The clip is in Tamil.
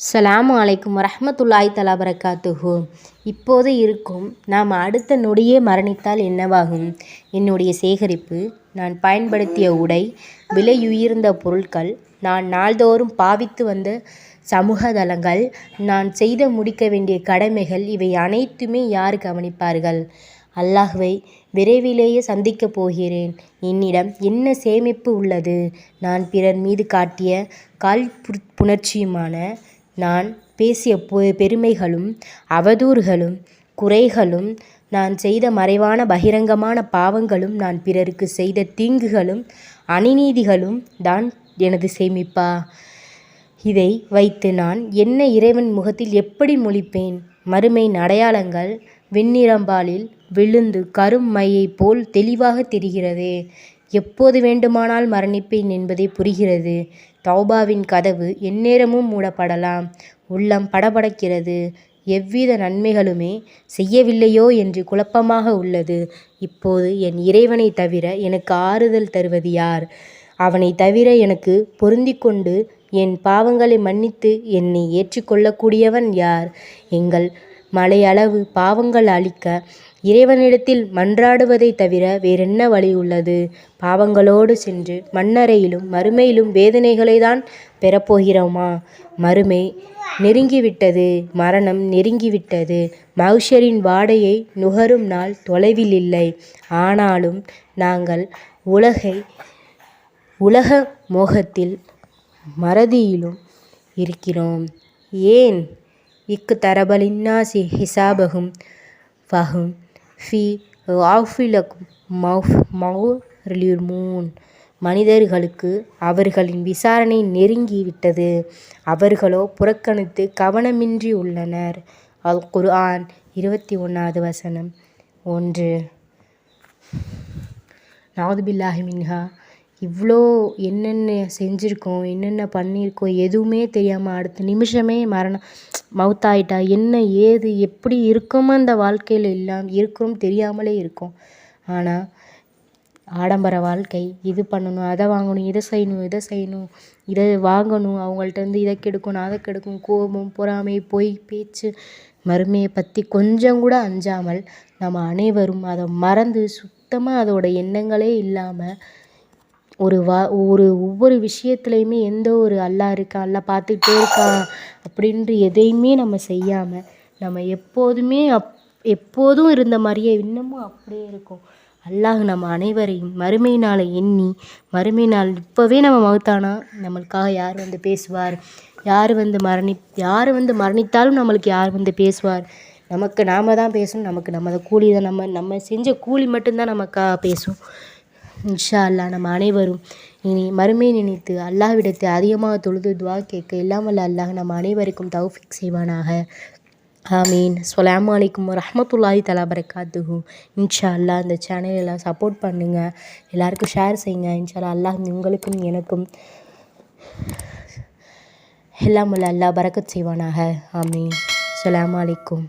ஸலாமு அலைக்கும் வரஹ்மத்துல்லாஹி தஆலா பரக்காத்துஹு. இப்போது இருக்கும் நாம் அடுத்த நொடியே மரணித்தால் என்னவாகும்? என்னுடைய சேகரிப்பு, நான் பயன்படுத்திய உடை, விலையுயர்ந்த பொருட்கள், நான் நாள்தோறும் பாவித்து வந்த சமூக தளங்கள், நான் செய்து முடிக்க வேண்டிய கடமைகள், இவை அனைத்துமே யார் கவனிப்பார்கள்? அல்லாஹ்வை விரைவிலேயே சந்திக்கப் போகிறேன். என்னிடம் என்ன சேமிப்பு உள்ளது? நான் பிறர் மீது காட்டிய காழ்ப்புணர்ச்சியுமான நான் பேசிய பெருமைகளும் அவதூறுகளும் குறைகளும், நான் செய்த மறைவான பகிரங்கமான பாவங்களும், நான் பிறருக்கு செய்த தீங்குகளும் அநீதிகளும் தான் எனது சேமிப்பா? இதை வைத்து நான் என்ன இறைவன் முகத்தில் எப்படி முழிப்பேன்? மறுமையின் அடையாளங்கள் வெண்ணிறம்பாலில் விழுந்து கரும் மையைப் போல் தெளிவாக தெரிகிறதே. எப்போது வேண்டுமானால் மரணிப்பேன் என்பதே புரிகிறது. தௌபாவின் கதவு எந்நேரமும் மூடப்படலாம். உள்ளம் படபடக்கிறது. எவ்வித நன்மைகளுமே செய்யவில்லையோ என்று குழப்பமாக உள்ளது. இப்போது என் இறைவனை தவிர எனக்கு ஆறுதல் தருவது யார்? அவனை தவிர எனக்கு பொருந்திக்கொண்டு என் பாவங்களை மன்னித்து என்னை ஏற்றுக்கொள்ளக்கூடியவன் யார்? எங்கள் மலையளவு பாவங்கள் அழிக்க இறைவனிடத்தில் மன்றாடுவதை தவிர வேறென்ன வழி உள்ளது? பாவங்களோடு சென்று மண்ணறையிலும் மறுமையிலும் வேதனைகளை தான் பெறப்போகிறோமா? மறுமை நெருங்கிவிட்டது. மரணம் நெருங்கிவிட்டது. மஹ்ஷரின் வாடையை நுகரும் நாள் தொலைவில் இல்லை. ஆனாலும் நாங்கள் உலக மோகத்தில் மறதியிலும் இருக்கிறோம். ஏன்? இக்தரப லின்னாஸி ஹிசாபஹும் ஃபஹும் ஃபீ காஃபிலத்தும் முஅரிலூன். மனிதர்களுக்கு அவர்களின் விசாரணை நெருங்கி விட்டது. அவர்களோ புறக்கணித்து கவனமின்றி உள்ளனர். அல் குர்ஆன் 21வது வசனம் 1. நவுதுபில்லாஹி மின்ஹா. இவ்வளோ என்னென்ன செஞ்சுருக்கோம், என்னென்ன பண்ணியிருக்கோம், எதுவுமே தெரியாமல் அடுத்த நிமிஷமே மவுத்தாயிட்டா என்ன ஏது எப்படி இருக்கோமோ அந்த வாழ்க்கையில் எல்லாம் இருக்கிறோம் தெரியாமலே இருக்கோம். ஆனால் ஆடம்பர வாழ்க்கை, இது பண்ணணும், அதை வாங்கணும், இதை செய்யணும், இதை வாங்கணும், அவங்கள்ட்டேருந்து இதை கெடுக்கணும், அதை கெடுக்கணும், கோபம், பொறாமை, பொய் பேச்சு, மறுமையை பற்றி கொஞ்சம் கூட அஞ்சாமல் நம்ம அனைவரும் அதை மறந்து சுத்தமாக அதோட எண்ணங்களே இல்லாமல் ஒவ்வொரு விஷயத்துலையுமே எந்த ஒரு அல்லாஹ் இருக்கான், அல்லாஹ் பார்த்துக்கிட்டே இருக்கான் அப்படின்ட்டு எதையுமே நம்ம செய்யாமல் நம்ம எப்போதும் இருந்த மாதிரியே இன்னமும் அப்படியே இருக்கும். அல்லாஹ் நம்ம அனைவரையும் மறுமை நாளை எண்ணி, மறுமை நாள் இப்போவே நம்ம மவுத்தானா நம்மளுக்காக யார் வந்து பேசுவார்? யார் வந்து மரணித்தாலும் நம்மளுக்கு யார் வந்து பேசுவார்? நமக்கு நாம் தான் பேசணும். நமக்கு கூலி தான். நம்ம செஞ்ச கூலி மட்டும்தான் நமக்காக பேசும். இன்ஷா அல்லாஹ் நம்ம அனைவரும் இனி மறுமை நினைத்து அல்லாஹ்விடத்தை அதிகமாக தொழுது துவா கேட்க எல்லாம் வல்ல அல்லாஹ் நம்ம அனைவருக்கும் தௌஃபீக் செய்வானாக. ஆமீன். ஸலாமு அலைக்கும் வரஹ்மத்துல்லாஹி தஆலா பரக்காத்துஹு. இன்ஷா அல்லாஹ் இந்த சேனல் எல்லாம் சப்போர்ட் பண்ணுங்கள். எல்லாருக்கும் ஷேர் செய்யுங்க. இன்ஷா அல்லாஹ் உங்களுக்கும் எனக்கும் எல்லாம் வல்ல அல்லாஹ் பரக்கத் செய்வானாக. ஆமீன். ஸலாமு அலைக்கும்.